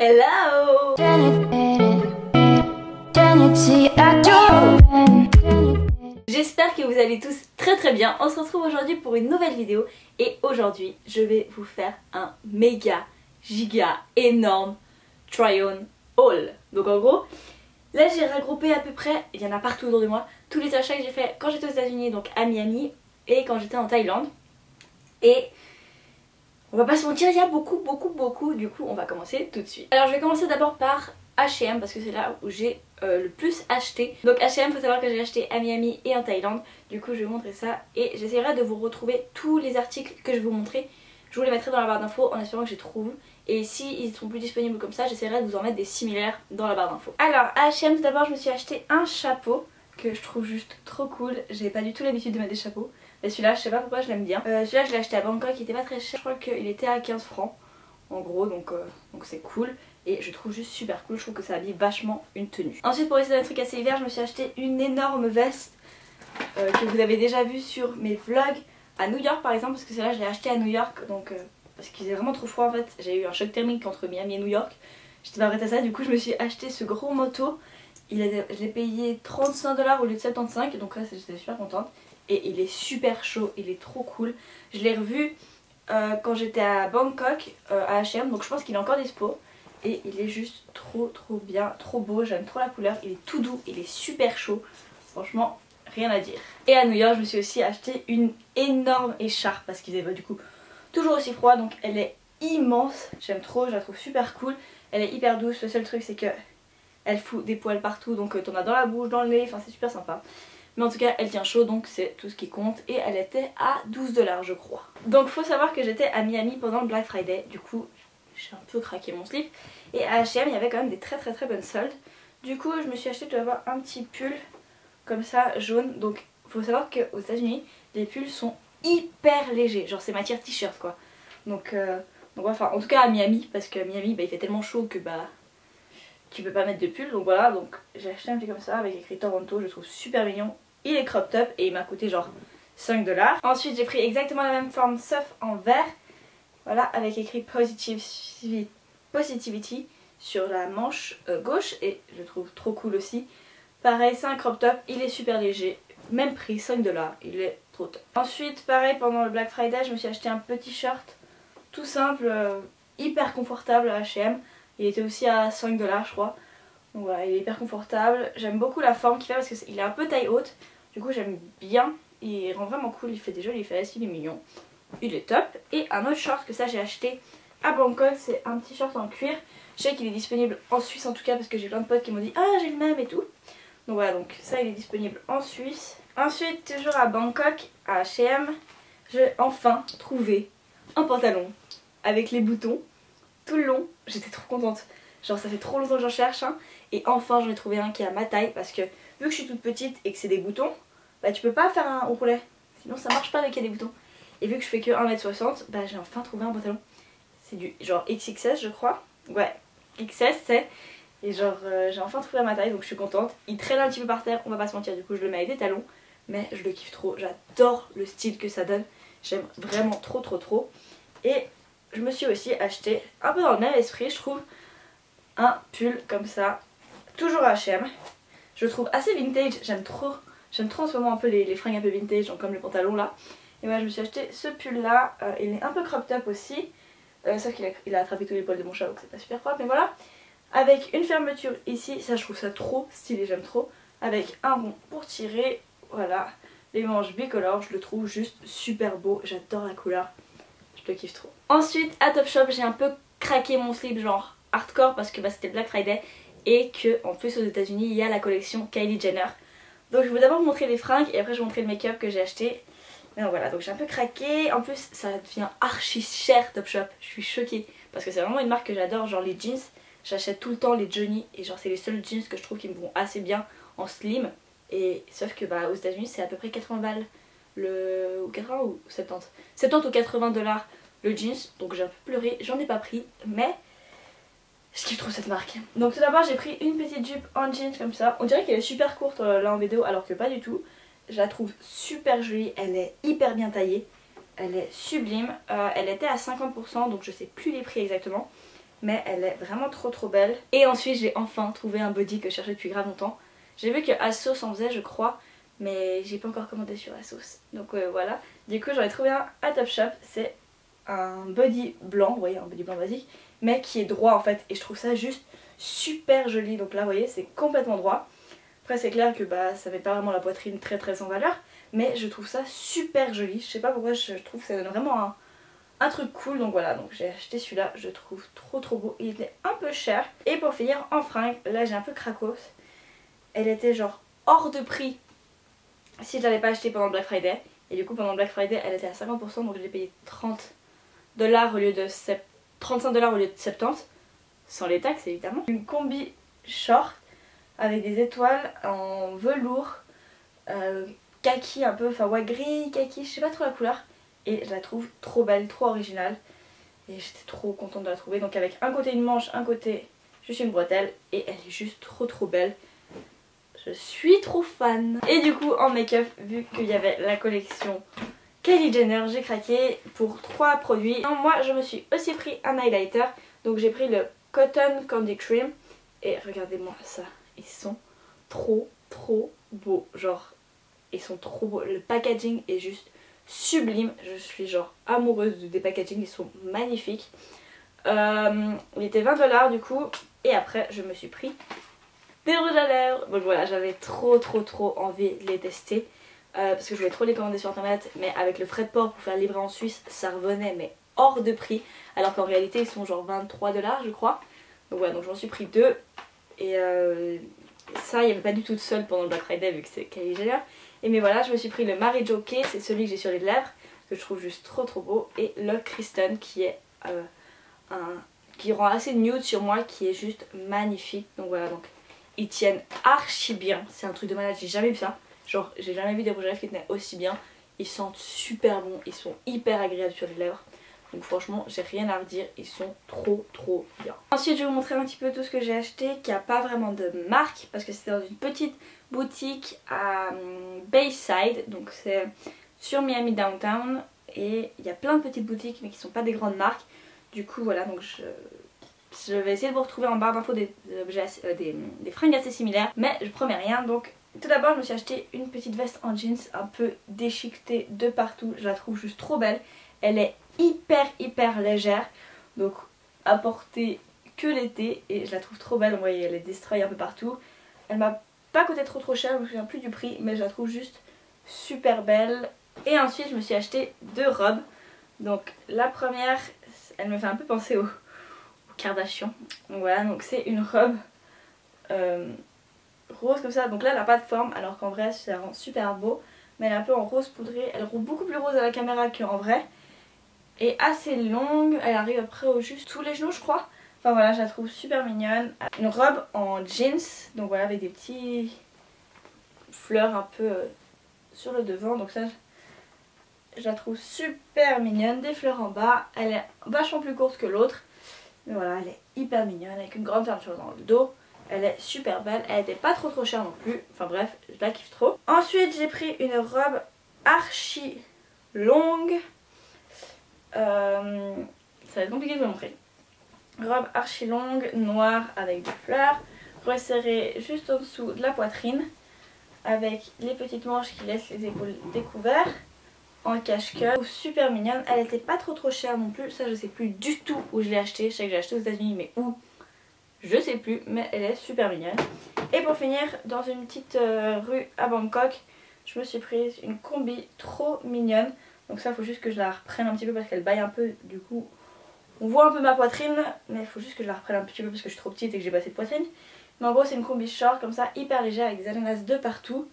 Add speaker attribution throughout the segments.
Speaker 1: Hello! J'espère que vous allez tous très bien. On se retrouve aujourd'hui pour une nouvelle vidéo et aujourd'hui je vais vous faire un méga giga énorme try-on haul. Donc en gros, là j'ai regroupé à peu près, il y en a partout autour de moi, tous les achats que j'ai fait quand j'étais aux États-Unis, donc à Miami, et quand j'étais en Thaïlande. Et on va pas se mentir, il y a beaucoup, du coup on va commencer tout de suite. Alors je vais commencer d'abord par H&M parce que c'est là où j'ai le plus acheté. Donc H&M, faut savoir que j'ai acheté à Miami et en Thaïlande. Du coup je vais vous montrer ça et j'essaierai de vous retrouver tous les articles que je vais vous montrer. Je vous les mettrai dans la barre d'infos en espérant que je les trouve. Et si ils sont plus disponibles comme ça, j'essaierai de vous en mettre des similaires dans la barre d'infos. Alors à H&M, tout d'abord je me suis acheté un chapeau que je trouve juste trop cool. J'ai pas du tout l'habitude de mettre des chapeaux. Mais celui-là, je sais pas pourquoi je l'aime bien. Celui-là, je l'ai acheté à Bangkok, il était pas très cher. Je crois qu'il était à 15 francs en gros, donc c'est cool. Et je trouve juste super cool, je trouve que ça habille vachement une tenue. Ensuite, pour essayer d'un truc assez hiver, je me suis acheté une énorme veste que vous avez déjà vue sur mes vlogs à New York par exemple. Parce que celle-là, je l'ai acheté à New York, donc parce qu'il faisait vraiment trop froid en fait. J'ai eu un choc thermique entre Miami et New York. J'étais pas prête à ça, du coup je me suis acheté ce gros manteau. Je l'ai payé 35 $ au lieu de 75, donc là j'étais super contente. Et il est super chaud, il est trop cool. Je l'ai revu quand j'étais à Bangkok à H&M, donc je pense qu'il est encore dispo. Et il est juste trop bien, trop beau, j'aime trop la couleur. Il est tout doux, il est super chaud, franchement rien à dire. Et à New York je me suis aussi acheté une énorme écharpe parce qu'il faisait du coup toujours aussi froid. Donc elle est immense, j'aime trop, je la trouve super cool. Elle est hyper douce, le seul truc c'est que elle fout des poils partout, donc t'en as dans la bouche, dans le nez, enfin c'est super sympa. Mais en tout cas elle tient chaud, donc c'est tout ce qui compte. Et elle était à 12 $ je crois. Donc faut savoir que j'étais à Miami pendant le Black Friday. Du coup j'ai un peu craqué mon slip. Et à H&M il y avait quand même des très bonnes soldes. Du coup je me suis acheté, tu vas voir, un petit pull comme ça jaune. Donc faut savoir qu'aux États-Unis les pulls sont hyper légers. Genre c'est matière t-shirt quoi. Donc enfin en tout cas à Miami, parce que à Miami il fait tellement chaud que tu peux pas mettre de pull. Donc voilà, donc j'ai acheté un petit comme ça avec écrit Toronto, je le trouve super mignon. Il est crop top et il m'a coûté genre 5 $. Ensuite j'ai pris exactement la même forme sauf en vert. Voilà, avec écrit Positivity sur la manche gauche et je le trouve trop cool aussi. Pareil, c'est un crop top, il est super léger, même prix 5 $, il est trop top. Ensuite pareil, pendant le Black Friday je me suis acheté un petit shirt tout simple, hyper confortable à H&M. Il était aussi à 5 $ je crois. Donc voilà, il est hyper confortable. J'aime beaucoup la forme qu'il fait parce qu'il est un peu taille haute. Du coup j'aime bien. Il rend vraiment cool, il fait des jolies fesses, il est mignon. Il est top. Et un autre short que ça j'ai acheté à Bangkok, c'est un petit short en cuir. Je sais qu'il est disponible en Suisse en tout cas parce que j'ai plein de potes qui m'ont dit ah j'ai le même et tout. Donc voilà, donc ça il est disponible en Suisse. Ensuite toujours à Bangkok, à H&M, j'ai enfin trouvé un pantalon avec les boutons tout le long. J'étais trop contente. Genre ça fait trop longtemps que j'en cherche un. Et enfin j'en ai trouvé un qui est à ma taille. Parce que vu que je suis toute petite et que c'est des boutons, bah tu peux pas faire un ourlet. Sinon ça marche pas avec des boutons. Et vu que je fais que 1m60, bah j'ai enfin trouvé un pantalon. C'est du genre XXS je crois. Ouais, XS c'est. Et genre j'ai enfin trouvé à ma taille, donc je suis contente. Il traîne un petit peu par terre, on va pas se mentir, du coup je le mets avec des talons. Mais je le kiffe trop, j'adore le style que ça donne. J'aime vraiment trop. Et je me suis aussi acheté, un peu dans le même esprit je trouve, un pull comme ça, toujours à H&M. Je le trouve assez vintage, j'aime trop en ce moment un peu les fringues un peu vintage, donc comme le pantalon là. Et voilà, je me suis acheté ce pull là, il est un peu crop top aussi, sauf qu'il a attrapé tous les poils de mon chat donc c'est pas super propre, mais voilà. Avec une fermeture ici, ça je trouve ça trop stylé, j'aime trop. Avec un rond pour tirer, voilà, les manches bicolores, je le trouve juste super beau, j'adore la couleur. Je le kiffe trop. Ensuite à Topshop j'ai un peu craqué mon slip genre hardcore parce que c'était Black Friday et que en plus aux États-Unis il y a la collection Kylie Jenner. Donc je vais d'abord vous montrer les fringues et après je vais vous montrer le make-up que j'ai acheté. Mais donc voilà, donc j'ai un peu craqué. En plus ça devient archi cher Topshop. Je suis choquée parce que c'est vraiment une marque que j'adore, genre les jeans. J'achète tout le temps les Johnny et genre c'est les seuls jeans que je trouve qui me vont assez bien en slim. Et sauf que aux États-Unis c'est à peu près 80 balles. Ou 80 ou 70 ou 80 $ le jeans, donc j'ai un peu pleuré, j'en ai pas pris, mais je kiffe trop cette marque. Donc tout d'abord j'ai pris une petite jupe en jeans comme ça, on dirait qu'elle est super courte là en vidéo alors que pas du tout. Je la trouve super jolie, elle est hyper bien taillée, elle est sublime, elle était à 50% donc je sais plus les prix exactement. mais elle est vraiment trop belle. Et ensuite j'ai enfin trouvé un body que je cherchais depuis grave longtemps. J'ai vu que ASOS en faisait je crois, mais j'ai pas encore commandé sur ASOS. Donc voilà, du coup j'en ai trouvé un à Topshop. C'est un body blanc, vous voyez, un body blanc basique, mais qui est droit en fait, et je trouve ça juste super joli. Donc là vous voyez, c'est complètement droit. Après c'est clair que bah ça met pas vraiment la poitrine très en valeur, mais je trouve ça super joli. Je sais pas pourquoi, je trouve que ça donne vraiment un truc cool. Donc voilà, donc j'ai acheté celui-là, je trouve trop beau. Il était un peu cher. Et pour finir en fringues, là j'ai un peu cracos. Elle était genre hors de prix si je l'avais pas acheté pendant le Black Friday. Et du coup pendant le Black Friday elle était à 50%, donc je l'ai payé $30 au lieu de 35$ au lieu de 70, sans les taxes évidemment. Une combi short avec des étoiles en velours, kaki un peu, enfin ouais gris, kaki, je sais pas trop la couleur. Et je la trouve trop belle, trop originale. Et j'étais trop contente de la trouver. Donc avec un côté une manche, un côté juste une bretelle. Et elle est juste trop belle. Je suis trop fan. Et du coup en make-up, vu qu'il y avait la collection Kylie Jenner, j'ai craqué pour 3 produits. Donc, moi je me suis aussi pris un highlighter. Donc j'ai pris le Cotton Candy Cream. Et regardez-moi ça. Ils sont trop beaux. Genre ils sont trop beaux. Le packaging est juste sublime. Je suis genre amoureuse des packaging. Ils sont magnifiques. Il était 20$ du coup. Et après je me suis pris des rouges à lèvres. Donc voilà, j'avais trop envie de les tester. Parce que je voulais trop les commander sur internet. Mais avec le frais de port pour faire livrer en Suisse, ça revenait mais hors de prix. Alors qu'en réalité ils sont genre 23$ je crois. Donc voilà, donc j'en suis pris 2. Et ça il n'y avait pas du tout de seul pendant le Black Friday vu que c'est Kylie Jenner. Et mais voilà, je me suis pris le Mary Jo K, c'est celui que j'ai sur les lèvres, que je trouve juste trop beau. Et le Kristen qui est qui rend assez nude sur moi, qui est juste magnifique. Donc voilà, donc ils tiennent archi bien, c'est un truc de malade, j'ai jamais vu ça. Genre j'ai jamais vu des rouges à lèvres qui tenaient aussi bien. Ils sentent super bon, ils sont hyper agréables sur les lèvres. Donc franchement j'ai rien à redire, ils sont trop bien. Ensuite je vais vous montrer un petit peu tout ce que j'ai acheté qui a pas vraiment de marque, parce que c'était dans une petite boutique à Bayside, donc c'est sur Miami Downtown. Et il y a plein de petites boutiques mais qui sont pas des grandes marques. Du coup voilà, donc je vais essayer de vous retrouver en barre d'infos des fringues assez similaires, mais je promets rien. Donc tout d'abord je me suis acheté une petite veste en jeans un peu déchiquetée de partout. Je la trouve juste trop belle. Elle est hyper légère, donc à porter que l'été, et je la trouve trop belle. Vous voyez, elle est destroy un peu partout. Elle m'a pas coûté trop cher, je me souviens plus du prix, mais je la trouve juste super belle. Et ensuite je me suis acheté 2 robes. Donc la première, elle me fait un peu penser au Kardashian. Donc voilà, donc c'est une robe rose comme ça. Donc là elle n'a pas de forme, alors qu'en vrai ça rend super beau. Mais elle est un peu en rose poudré. Elle rend beaucoup plus rose à la caméra qu'en vrai. Et assez longue, elle arrive après au juste sous les genoux je crois. Enfin voilà, je la trouve super mignonne. Une robe en jeans, donc voilà, avec des petits fleurs un peu sur le devant. Donc ça, je la trouve super mignonne. Des fleurs en bas, elle est vachement plus courte que l'autre. Mais voilà, elle est hyper mignonne avec une grande fermeture dans le dos. Elle est super belle, elle était pas trop chère non plus. Enfin bref, je la kiffe trop. Ensuite j'ai pris une robe archi longue. Ça va être compliqué de vous montrer. Robe archi longue, noire avec des fleurs, resserrée juste en dessous de la poitrine, avec les petites manches qui laissent les épaules découvertes, en cache-queue. Super mignonne, elle était pas trop chère non plus. Ça je sais plus du tout où je l'ai acheté. Je sais que j'ai acheté aux États-Unis, mais où je sais plus, mais elle est super mignonne. Et pour finir, dans une petite rue à Bangkok, je me suis prise une combi trop mignonne. Donc ça, il faut juste que je la reprenne un petit peu parce qu'elle baille un peu. Du coup, on voit un peu ma poitrine, mais il faut juste que je la reprenne un petit peu parce que je suis trop petite et que j'ai pas assez de poitrine. Mais en gros, c'est une combi short comme ça, hyper légère avec des ananas de partout.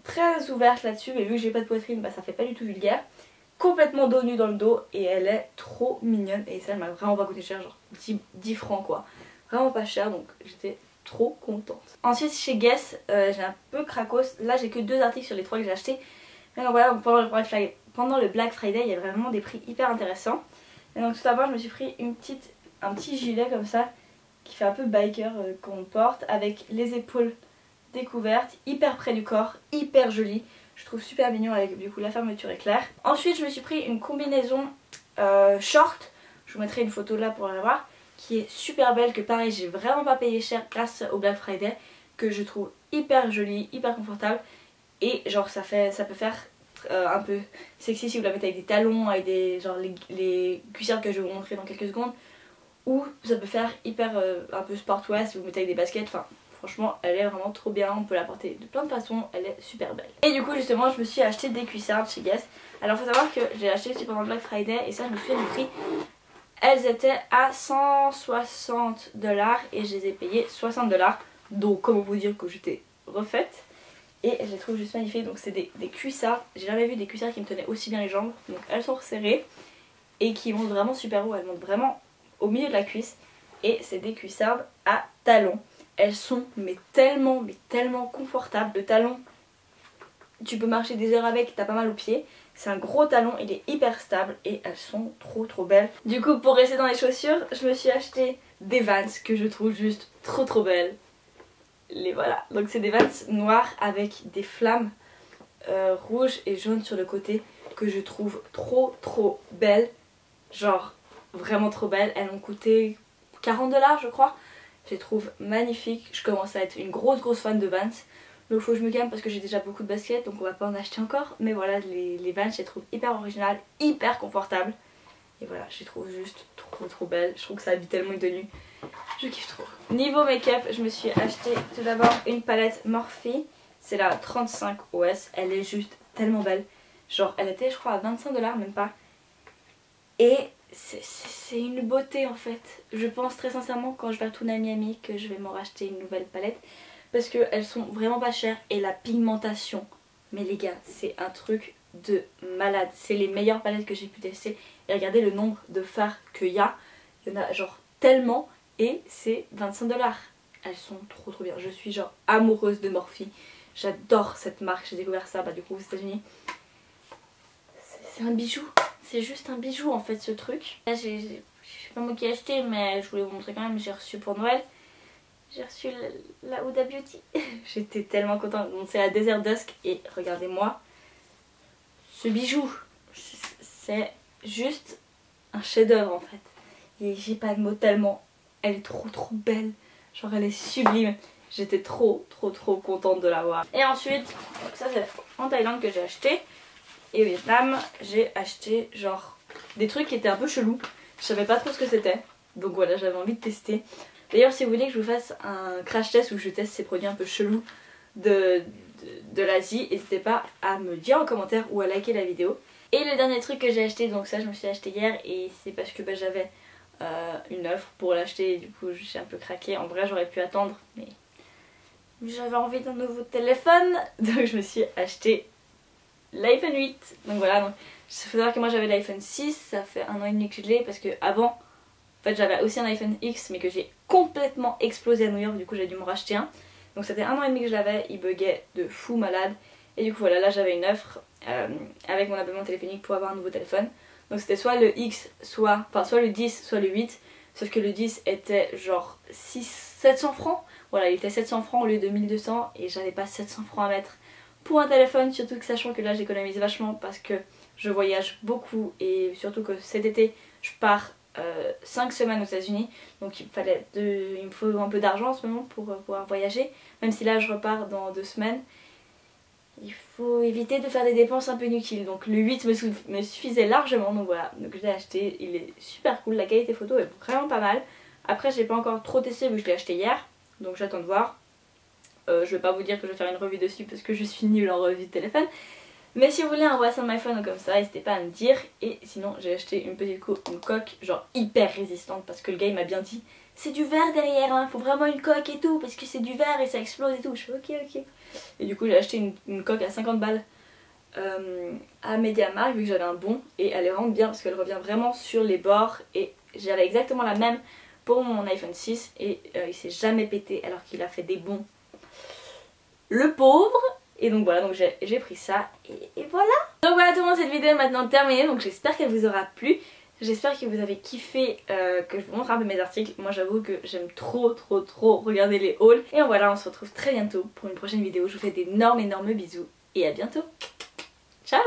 Speaker 1: Très ouverte là-dessus, mais vu que j'ai pas de poitrine, bah ça fait pas du tout vulgaire. Complètement dos nu dans le dos et elle est trop mignonne. Et ça, elle m'a vraiment pas coûté cher, genre 10 francs quoi. Vraiment pas cher, donc j'étais trop contente. Ensuite chez Guess, j'ai un peu cracos. Là j'ai que 2 articles sur les 3 que j'ai achetés. Mais donc voilà, pendant le Black Friday il y a vraiment des prix hyper intéressants. Et donc tout d'abord je me suis pris un petit gilet comme ça qui fait un peu biker qu'on porte, avec les épaules découvertes, hyper près du corps, hyper joli. Je trouve super mignon avec du coup la fermeture est claire. Ensuite je me suis pris une combinaison short, je vous mettrai une photo là pour la voir, qui est super belle, que pareil j'ai vraiment pas payé cher grâce au Black Friday, que je trouve hyper jolie, hyper confortable et genre ça peut faire un peu sexy si vous la mettez avec des talons, avec des genre les cuissardes que je vais vous montrer dans quelques secondes, ou ça peut faire hyper un peu sportwear si vous mettez avec des baskets. Enfin franchement elle est vraiment trop bien, on peut la porter de plein de façons, elle est super belle. Et du coup justement je me suis acheté des cuissardes chez Guess. Alors faut savoir que j'ai acheté aussi pendant le Black Friday et ça je me souviens du prix. Elles étaient à 160$ et je les ai payées 60$. Donc comment vous dire que j'étais refaite. Et je les trouve juste magnifiques. Donc c'est des cuissards. J'ai jamais vu des cuissards qui me tenaient aussi bien les jambes. Donc elles sont resserrées et qui montent vraiment super haut. Elles montent vraiment au milieu de la cuisse. Et c'est des cuissardes à talons. Elles sont mais tellement confortables. Le talon, tu peux marcher des heures avec, t'as pas mal aux pieds. C'est un gros talon, il est hyper stable et elles sont trop belles. Du coup pour rester dans les chaussures, je me suis acheté des Vans que je trouve juste trop belles. Les voilà. Donc c'est des Vans noirs avec des flammes rouges et jaunes sur le côté que je trouve trop belles. Genre vraiment trop belles. Elles m'ont coûté 40$ je crois. Je les trouve magnifiques. Je commence à être une grosse fan de Vans. Donc faut que je me calme parce que j'ai déjà beaucoup de baskets, donc on va pas en acheter encore. Mais voilà, les Vans je les trouve hyper originales, hyper confortables. Et voilà, je les trouve juste trop belles. Je trouve que ça habille tellement une tenue. Je kiffe trop. Niveau make-up, je me suis acheté tout d'abord une palette Morphe. C'est la 35 OS. Elle est juste tellement belle. Genre elle était je crois à 25$, même pas. Et c'est une beauté en fait. Je pense très sincèrement quand je vais retourner à Miami que je vais m'en racheter une nouvelle palette. Parce qu'elles sont vraiment pas chères et la pigmentation, mais les gars, c'est un truc de malade. C'est les meilleures palettes que j'ai pu tester. Et regardez le nombre de fards qu'il y a. Il y en a genre tellement et c'est 25$. Elles sont trop bien. Je suis genre amoureuse de Morphe. J'adore cette marque. J'ai découvert ça du coup aux États-Unis. C'est un bijou. C'est juste un bijou en fait ce truc. Là, je sais pas moi qui ai acheté, mais je voulais vous montrer quand même. J'ai reçu pour Noël. J'ai reçu la Huda Beauty. J'étais tellement contente. Donc c'est la Desert Dusk et regardez-moi ce bijou. C'est juste un chef-d'œuvre en fait. Et j'ai pas de mots tellement. Elle est trop belle. Genre elle est sublime. J'étais trop contente de l'avoir. Et ensuite, ça c'est en Thaïlande que j'ai acheté. Et au Vietnam, j'ai acheté genre des trucs qui étaient un peu chelous. Je savais pas trop ce que c'était. Donc voilà, j'avais envie de tester. D'ailleurs si vous voulez que je vous fasse un crash test où je teste ces produits un peu chelous de l'Asie, n'hésitez pas à me dire en commentaire ou à liker la vidéo. Et le dernier truc que j'ai acheté, donc ça je me suis acheté hier et c'est parce que j'avais une offre pour l'acheter et du coup j'ai un peu craqué. En vrai j'aurais pu attendre mais j'avais envie d'un nouveau téléphone donc je me suis acheté l'iPhone 8. Donc voilà, donc, il faut savoir que moi j'avais l'iPhone 6, ça fait 1 an et demi que je l'ai parce que avant... En fait j'avais aussi un iPhone X mais que j'ai complètement explosé à New York, du coup j'ai dû m'en racheter un. Donc c'était 1 an et demi que je l'avais, il buguait de fou malade. Et du coup voilà, là j'avais une offre avec mon abonnement téléphonique pour avoir un nouveau téléphone. Donc c'était soit le X, soit le 10, soit le 8. Sauf que le 10 était genre 700 francs. Voilà, il était 700 francs au lieu de 1200 et j'avais pas 700 francs à mettre pour un téléphone. Surtout que sachant que là j'économise vachement parce que je voyage beaucoup et surtout que cet été je pars 5 semaines aux États-Unis, donc il me faut un peu d'argent en ce moment pour pouvoir voyager, même si là je repars dans 2 semaines. Il faut éviter de faire des dépenses un peu inutiles, donc le 8 me suffisait largement, donc voilà, donc je l'ai acheté, il est super cool, la qualité photo est vraiment pas mal. Après je l'ai pas encore trop testé vu que je l'ai acheté hier, donc j'attends de voir. Je vais pas vous dire que je vais faire une revue dessus parce que je suis nulle en revue de téléphone. Mais si vous voulez un What's on my phone comme ça, n'hésitez pas à me dire. Et sinon j'ai acheté une petite une coque genre hyper résistante parce que le gars il m'a bien dit c'est du verre derrière, hein, faut vraiment une coque et tout parce que c'est du verre et ça explose et tout. Je fais ok. Et du coup j'ai acheté une coque à 50 balles à MediaMarkt vu que j'avais un bon et elle est vraiment bien parce qu'elle revient vraiment sur les bords et j'avais exactement la même pour mon iPhone 6 et il s'est jamais pété alors qu'il a fait des bons. Le pauvre. Et donc voilà, donc j'ai pris ça et voilà. Donc voilà tout le monde, cette vidéo est maintenant terminée, donc j'espère qu'elle vous aura plu. J'espère que vous avez kiffé que je vous montre un peu mes articles. Moi j'avoue que j'aime trop regarder les hauls. Et voilà, on se retrouve très bientôt pour une prochaine vidéo. Je vous fais d'énormes bisous et à bientôt. Ciao.